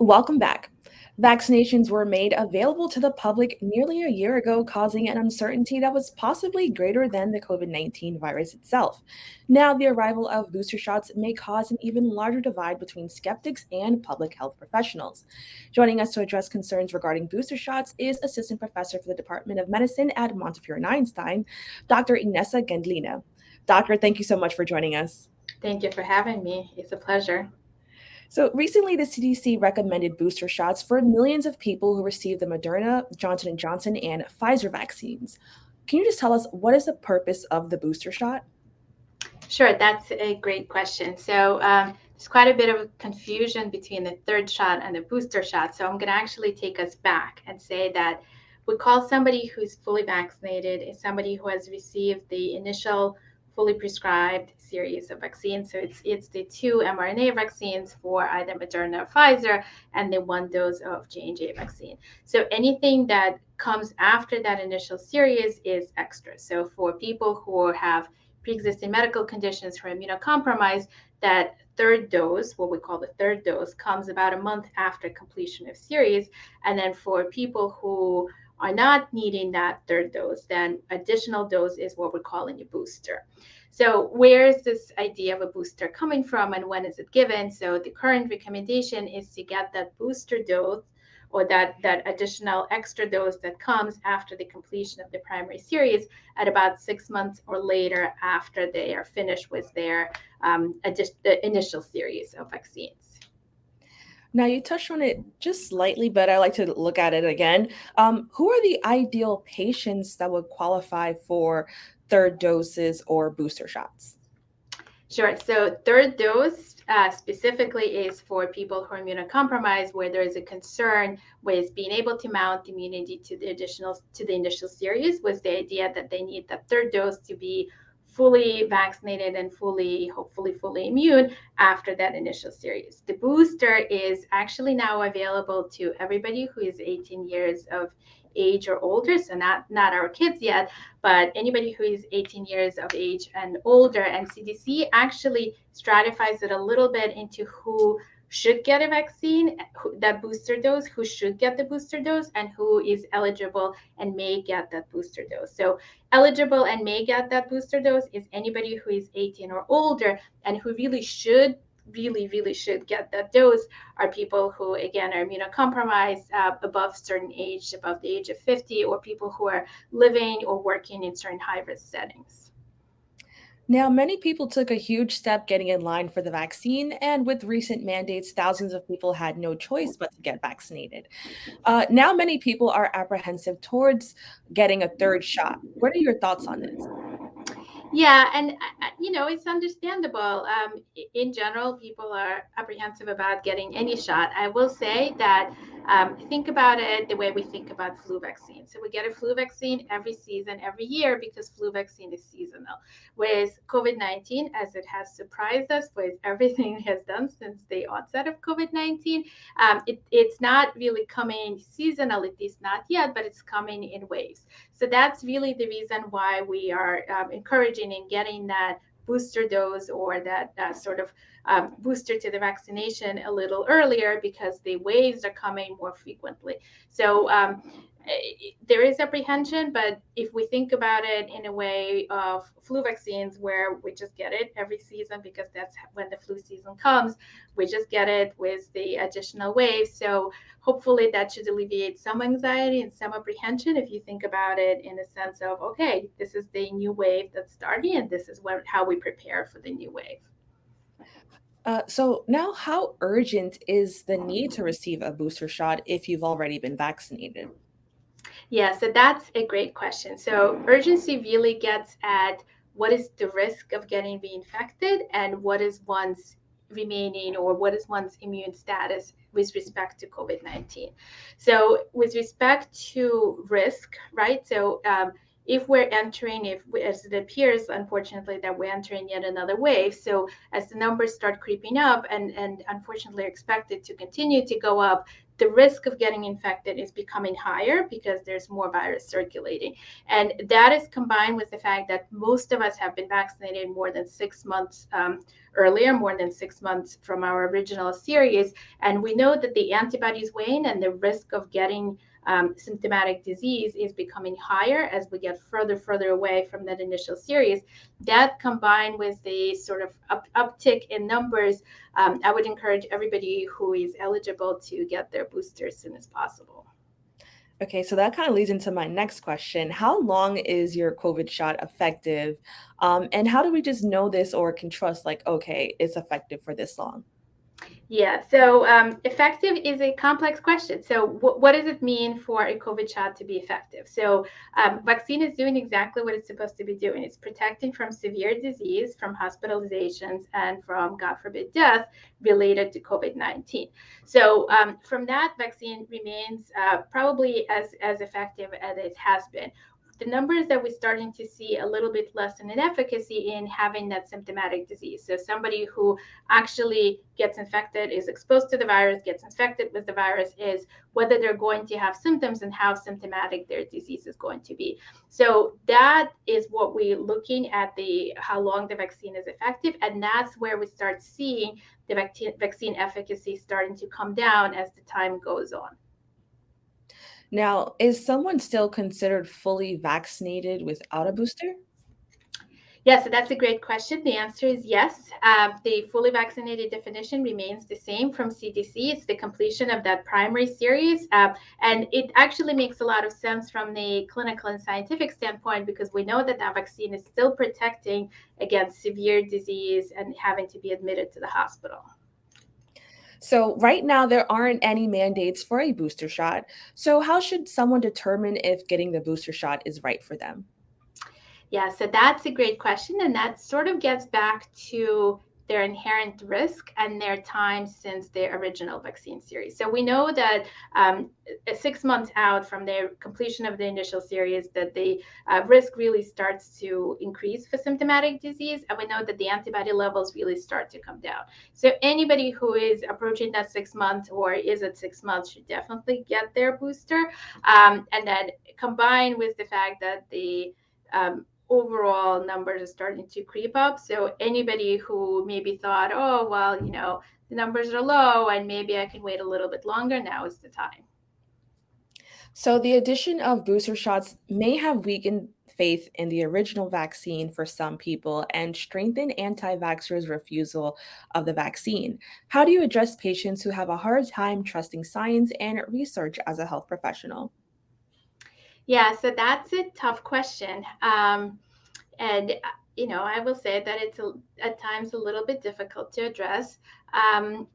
Welcome back. Vaccinations were made available to the public nearly a year ago, causing an uncertainty that was possibly greater than the COVID-19 virus itself. Now, the arrival of booster shots may cause an even larger divide between skeptics and public health professionals. Joining us to address concerns regarding booster shots is Assistant Professor for the Department of Medicine at Montefiore and Einstein, Dr. Inessa Gendlina. Doctor, thank you so much for joining us. Thank you for having me. It's a pleasure. So recently, the CDC recommended booster shots for millions of people who received the Moderna, Johnson & Johnson, and Pfizer vaccines. Can you just tell us what is the purpose of the booster shot? Sure, that's a great question. There's quite a bit of confusion between the third shot and the booster shot. So I'm going to actually take us back and say that we call somebody who's fully vaccinated is somebody who has received the initial fully prescribed series of vaccines. So it's the two mRNA vaccines for either Moderna or Pfizer and the one dose of J&J vaccine. So anything that comes after that initial series is extra. So for people who have pre-existing medical conditions who are immunocompromised, that third dose, what we call the third dose, comes about a month after completion of series. And then for people who are not needing that third dose, then additional dose is what we're calling a booster. So where is this idea of a booster coming from and when is it given? So the current recommendation is to get that booster dose or that additional extra dose that comes after the completion of the primary series at about 6 months or later after they are finished with their initial series of vaccines. Now, you touched on it just slightly, but I like to look at it again. Who are the ideal patients that would qualify for third doses or booster shots? Sure. So third dose specifically is for people who are immunocompromised, where there is a concern with being able to mount immunity to the initial series, with the idea that they need that third dose to be fully vaccinated and hopefully fully immune after that initial series. The booster is actually now available to everybody who is 18 years of age or older, so not our kids yet, but anybody who is 18 years of age and older. And CDC actually stratifies it a little bit into who should get a vaccine, that booster dose, who should get the booster dose, and who is eligible and may get that booster dose. So eligible and may get that booster dose is anybody who is 18 or older, and who really should get that dose are people who, again, are immunocompromised above certain age, above the age of 50, or people who are living or working in certain high-risk settings. Now, many people took a huge step getting in line for the vaccine, and with recent mandates, thousands of people had no choice but to get vaccinated. Now, many people are apprehensive towards getting a third shot. What are your thoughts on this? Yeah, and it's understandable. In general, people are apprehensive about getting any shot. I will say that think about it the way we think about flu vaccine. So we get a flu vaccine every season, every year, because flu vaccine is seasonal. With COVID-19, as it has surprised us with everything it has done since the onset of COVID-19, it's not really coming seasonal, at least not yet, but it's coming in waves. So that's really the reason why we are encouraging in getting that booster dose or that sort of booster to the vaccination a little earlier, because the waves are coming more frequently. So there is apprehension, but if we think about it in a way of flu vaccines, where we just get it every season because that's when the flu season comes, we just get it with the additional waves. So hopefully that should alleviate some anxiety and some apprehension if you think about it in a sense of, okay, this is the new wave that's starting, and this is how we prepare for the new wave. So now, how urgent is the need to receive a booster shot if you've already been vaccinated? Yeah, so that's a great question. So urgency really gets at what is the risk of getting reinfected and what is one's remaining, or what is one's immune status with respect to COVID-19. So with respect to risk, right? So if we're entering, as it appears, unfortunately, that we're entering yet another wave. So as the numbers start creeping up and unfortunately are expected to continue to go up, the risk of getting infected is becoming higher because there's more virus circulating. And that is combined with the fact that most of us have been vaccinated more than 6 months earlier, more than 6 months from our original series. And we know that the antibodies wane and the risk of getting symptomatic disease is becoming higher as we get further away from that initial series. That combined with the sort of uptick in numbers, I would encourage everybody who is eligible to get their booster as soon as possible. Okay, so that kind of leads into my next question. How long is your COVID shot effective? And how do we just know this or can trust, like, okay, it's effective for this long? Yeah, so effective is a complex question. So, what does it mean for a COVID shot to be effective? So, vaccine is doing exactly what it's supposed to be doing. It's protecting from severe disease, from hospitalizations, and from, God forbid, death related to COVID-19. So, from that, vaccine remains probably as effective as it has been. The numbers that we're starting to see a little bit less in an efficacy in having that symptomatic disease. So somebody who actually gets infected, is exposed to the virus, gets infected with the virus, is whether they're going to have symptoms and how symptomatic their disease is going to be. So that is what we're looking at, the how long the vaccine is effective, and that's where we start seeing the vaccine efficacy starting to come down as the time goes on. Now, is someone still considered fully vaccinated without a booster? Yes, so that's a great question. The answer is yes. The fully vaccinated definition remains the same from CDC. It's the completion of that primary series. And it actually makes a lot of sense from the clinical and scientific standpoint because we know that that vaccine is still protecting against severe disease and having to be admitted to the hospital. So, right now, there aren't any mandates for a booster shot. So, how should someone determine if getting the booster shot is right for them? Yeah, so that's a great question. And that sort of gets back to their inherent risk and their time since the original vaccine series. So we know that 6 months out from the completion of the initial series, that the risk really starts to increase for symptomatic disease. And we know that the antibody levels really start to come down. So anybody who is approaching that 6 months or is at 6 months should definitely get their booster. And then combined with the fact that the overall numbers are starting to creep up. So anybody who maybe thought, oh, well, the numbers are low and maybe I can wait a little bit longer, now is the time. So, the addition of booster shots may have weakened faith in the original vaccine for some people and strengthened anti vaxxers' refusal of the vaccine. How do you address patients who have a hard time trusting science and research as a health professional? Yeah, so that's a tough question. And I will say that it's at times a little bit difficult to address. Um,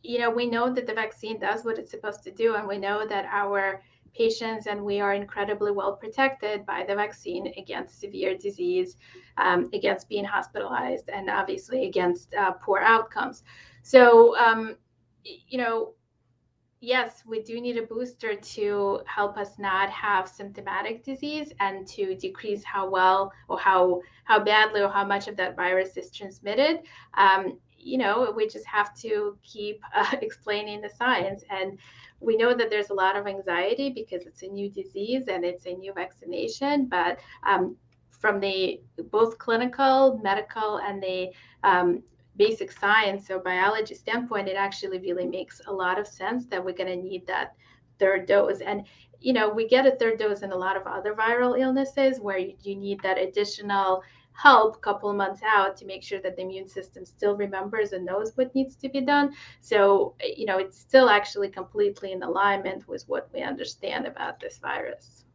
we know that the vaccine does what it's supposed to do, and we know that our patients and we are incredibly well protected by the vaccine against severe disease, against being hospitalized, and obviously against poor outcomes. So, yes, we do need a booster to help us not have symptomatic disease and to decrease how well or how badly or how much of that virus is transmitted. We just have to keep explaining the science. And we know that there's a lot of anxiety because it's a new disease and it's a new vaccination. But from the both clinical, medical, and the basic science or biology standpoint, it actually really makes a lot of sense that we're going to need that third dose. And we get a third dose in a lot of other viral illnesses where you need that additional help a couple of months out to make sure that the immune system still remembers and knows what needs to be done. So it's still actually completely in alignment with what we understand about this virus.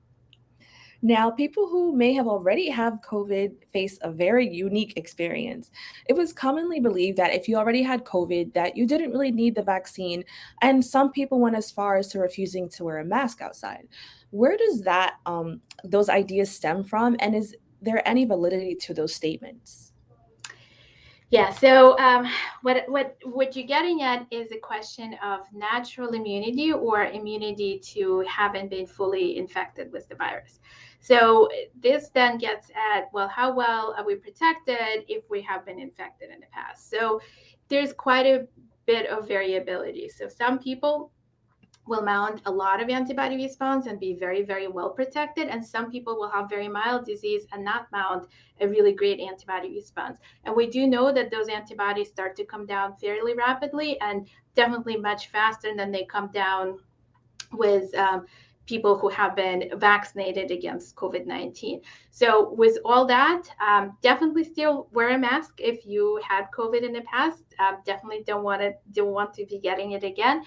Now, people who may have already have COVID face a very unique experience. It was commonly believed that if you already had COVID, that you didn't really need the vaccine, and some people went as far as to refusing to wear a mask outside. Where does those ideas stem from, and is there any validity to those statements? Yeah. So what you're getting at is a question of natural immunity or immunity to having been fully infected with the virus. So this then gets at, well, how well are we protected if we have been infected in the past? So there's quite a bit of variability. So some people will mount a lot of antibody response and be very, very well protected. And some people will have very mild disease and not mount a really great antibody response. And we do know that those antibodies start to come down fairly rapidly and definitely much faster than they come down with people who have been vaccinated against COVID-19. So with all that, definitely still wear a mask if you had COVID in the past. Definitely don't want to be getting it again.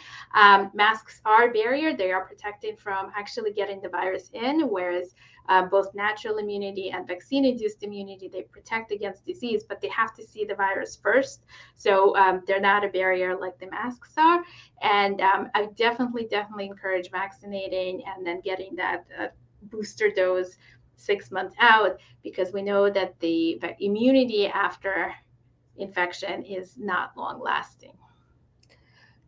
Masks are a barrier; they are protecting from actually getting the virus in, whereas both natural immunity and vaccine-induced immunity, they protect against disease, but they have to see the virus first. So they're not a barrier like the masks are. And I definitely encourage vaccinating and then getting that booster dose 6 months out, because we know that the immunity after infection is not long lasting.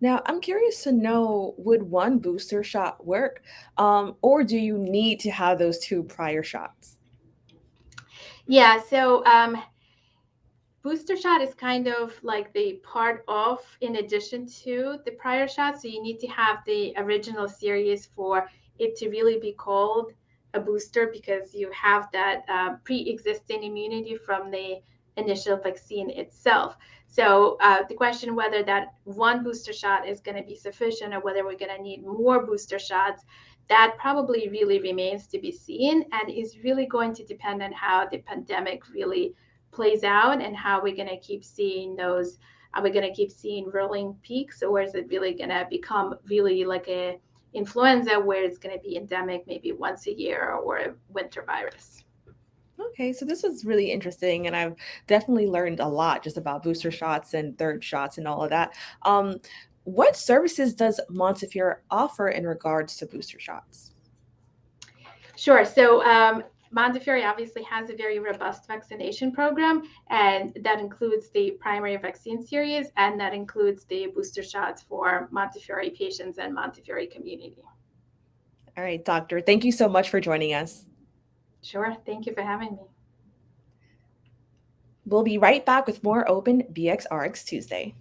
Now, I'm curious to know, would one booster shot work, or do you need to have those two prior shots? Yeah, so booster shot is kind of like the part of in addition to the prior shot. So you need to have the original series for it to really be called a booster, because you have that pre-existing immunity from the initial vaccine itself. So the question whether that one booster shot is going to be sufficient or whether we're going to need more booster shots, that probably really remains to be seen and is really going to depend on how the pandemic really plays out and how we're going to keep seeing those. Are we going to keep seeing rolling peaks, or is it really going to become really like a influenza where it's going to be endemic maybe once a year, or a winter virus? Okay, so this was really interesting, and I've definitely learned a lot just about booster shots and third shots and all of that. Um, what services does Montefiore offer in regards to booster shots? Sure. So Montefiore obviously has a very robust vaccination program, and that includes the primary vaccine series, and that includes the booster shots for Montefiore patients and Montefiore community. All right, doctor, thank you so much for joining us. Sure. Thank you for having me. We'll be right back with more Open BXRX Tuesday.